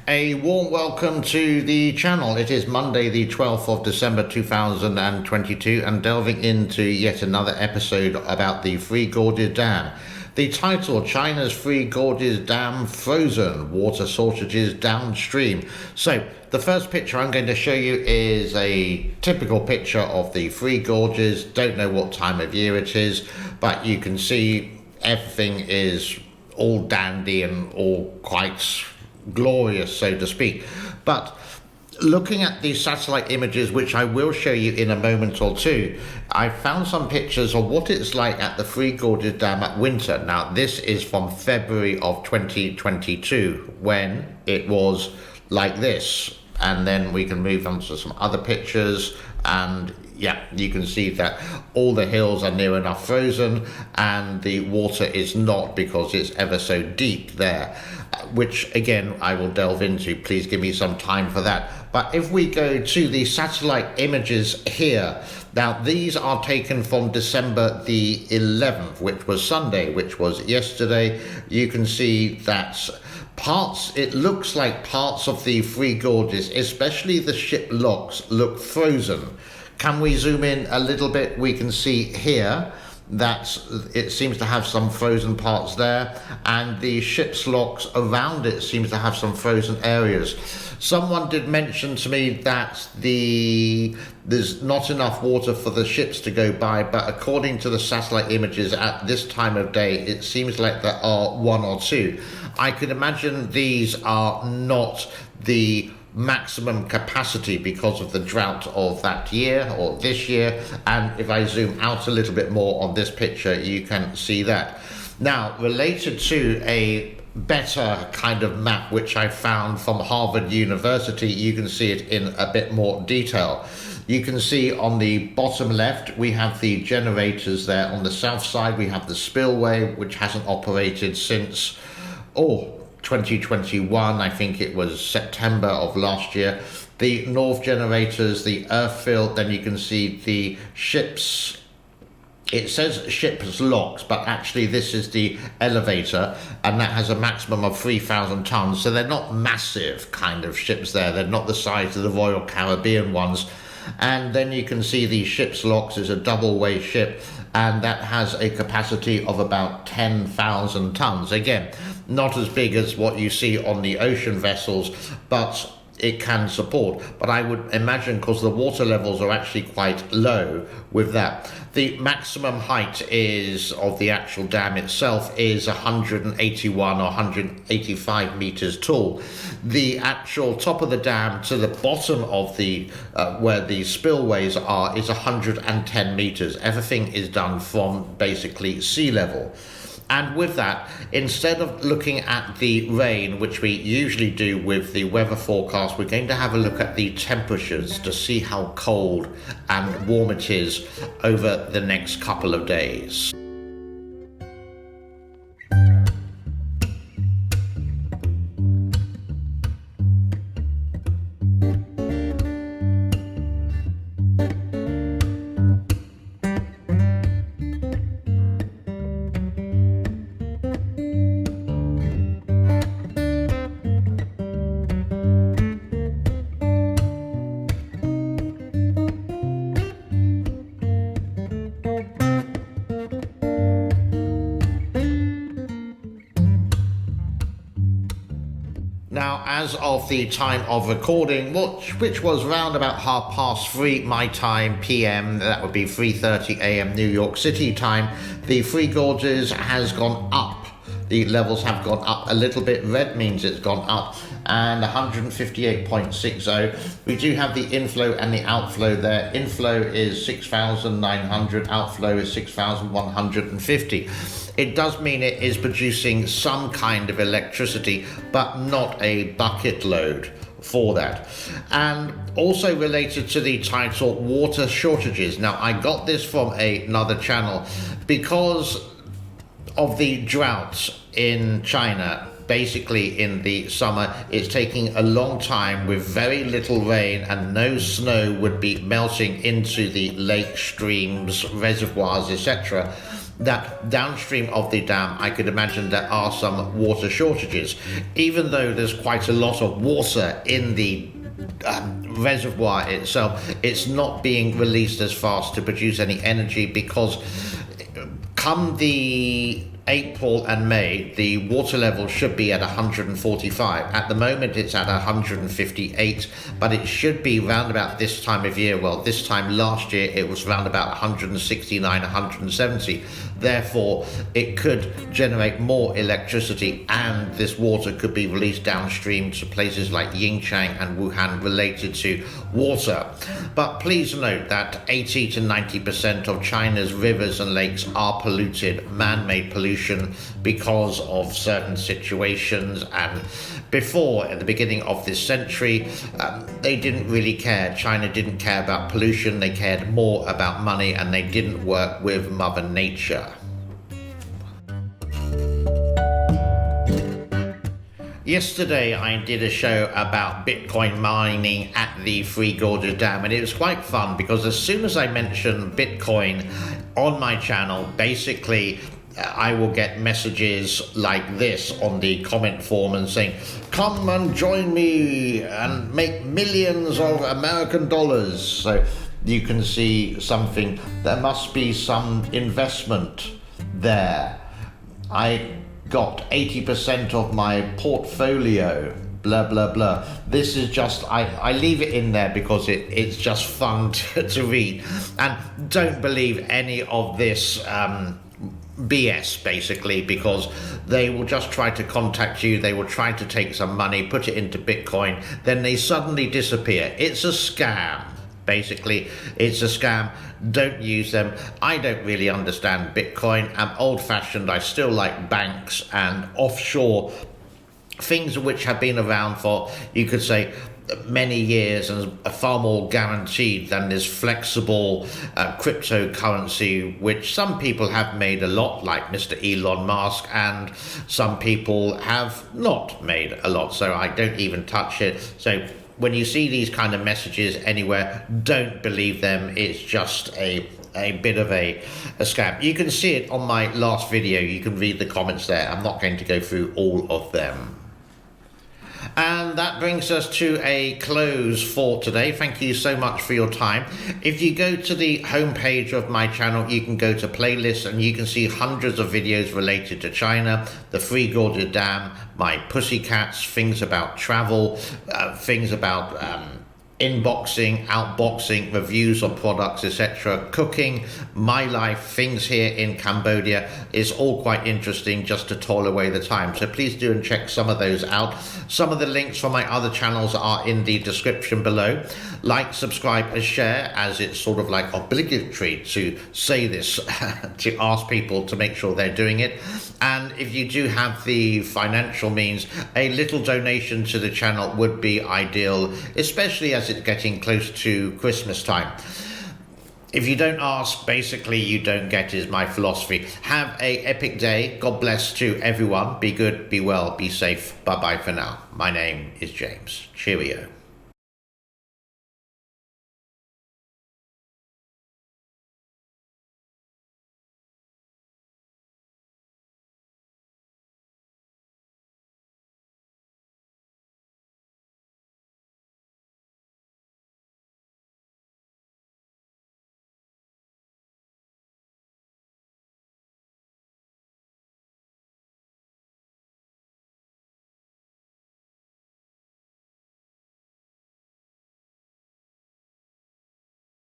A warm welcome to the channel. It is Monday the 12th of December 2022 and delving into yet another episode about the Three Gorges Dam. The title, China's Three Gorges Dam Frozen, Water Shortages Downstream. So the first picture I'm going to show you is a typical picture of the Three Gorges. Don't know what time of year it is, but you can see everything is all dandy and all quite glorious, so to speak. But looking at the satellite images, which I will show you in a moment or two, I found some pictures of what it's like at the Three Gorges Dam at winter. Now, this is from February of 2022, when it was like this. And then we can move on to some other pictures, and yeah, you can see that all the hills are near enough frozen and the water is not, because it's ever so deep there, which again I will delve into. Please give me some time for that. But if we go to the satellite images here, now these are taken from December the 11th, which was Sunday, which was yesterday. You can see that it looks like parts of the Three Gorges, especially the ship locks, look frozen. Can we zoom in a little bit? We can see here that it seems to have some frozen parts there, and the ship's locks around it seems to have some frozen areas. Someone did mention to me that there's not enough water for the ships to go by, but according to the satellite images at this time of day, it seems like there are one or two. I could imagine these are not the maximum capacity because of the drought of that year or this year, and if I zoom out a little bit more on this picture, you can see that. Now, related to a better kind of map which I found from Harvard University, you can see it in a bit more detail. You can see on the bottom left we have the generators there. On the south side we have the spillway, which hasn't operated since 2021, I think it was September of last year. The north generators, the earth field, then you can see the ships. It says ship's locks, but actually this is the elevator, and that has a maximum of 3,000 tons. So they're not massive kind of ships there. They're not the size of the Royal Caribbean ones. And then you can see the ship's locks is a double-way ship, and that has a capacity of about 10,000 tons. Again, not as big as what you see on the ocean vessels, but it can support. But I would imagine, because the water levels are actually quite low with that. The maximum height of the actual dam itself is 181 or 185 meters tall. The actual top of the dam to the bottom of the where the spillways are is 110 meters. Everything is done from basically sea level. And with that, instead of looking at the rain, which we usually do with the weather forecast, we're going to have a look at the temperatures to see how cold and warm it is over the next couple of days. Now, as of the time of recording, which was round about 3:30 my time, PM, that would be 3:30 AM New York City time, the Three Gorges has gone up. The levels have gone up a little bit. Red means it's gone up, and 158.60. We do have the inflow and the outflow there. Inflow is 6,900, outflow is 6,150. It does mean it is producing some kind of electricity, but not a bucket load for that. And also related to the title, water shortages. Now, I got this from another channel because of the drought in China. Basically in the summer, it's taking a long time with very little rain, and no snow would be melting into the lake, streams, reservoirs, etc. that downstream of the dam, I could imagine there are some water shortages. Even though there's quite a lot of water in the reservoir itself, it's not being released as fast to produce any energy, because come the April and May, the water level should be at 145. At the moment, it's at 158, but it should be round about this time of year. Well, this time last year, it was round about 169, 170. Therefore, it could generate more electricity, and this water could be released downstream to places like Yingchang and Wuhan related to water. But please note that 80 to 90% of China's rivers and lakes are polluted, man-made pollution, because of certain situations. And before, at the beginning of this century, they didn't really care. China didn't care about pollution. They cared more about money, and they didn't work with Mother Nature. Yesterday, I did a show about Bitcoin mining at the Three Gorges Dam, and it was quite fun because as soon as I mentioned Bitcoin on my channel, basically I will get messages like this on the comment form and saying, "Come and join me and make millions of American dollars." So you can see something, there must be some investment there. I got 80% of my portfolio, blah, blah, blah. This is just, I leave it in there because it's just fun to read. And don't believe any of this BS, basically, because they will just try to contact you, they will try to take some money, put it into Bitcoin, then they suddenly disappear. It's a scam. Basically, it's a scam. Don't use them. I don't really understand Bitcoin. I'm old-fashioned. I still like banks and offshore things which have been around for, you could say, many years and are far more guaranteed than this flexible cryptocurrency, which some people have made a lot, like Mr. Elon Musk, and some people have not made a lot. So I don't even touch it. So when you see these kind of messages anywhere, don't believe them. It's just a bit of a scam. You can see it on my last video. You can read the comments there. I'm not going to go through all of them. And that brings us to a close for today. Thank you so much for your time. If you go to the homepage of my channel, you can go to playlists and you can see hundreds of videos related to China, the Three Gorges Dam, my pussycats, things about travel, things about inboxing, outboxing, reviews of products, etc., cooking, my life, things here in Cambodia. Is all quite interesting just to toil away the time. So please do and check some of those out. Some of the links for my other channels are in the description below. Like, subscribe and share, as it's sort of like obligatory to say this, to ask people to make sure they're doing it. And if you do have the financial means, a little donation to the channel would be ideal, especially as it's getting close to Christmas time. If you don't ask, basically you don't get, is my philosophy. Have a epic day. God bless to everyone. Be good, be well, be safe. Bye-bye for now. My name is James. Cheerio.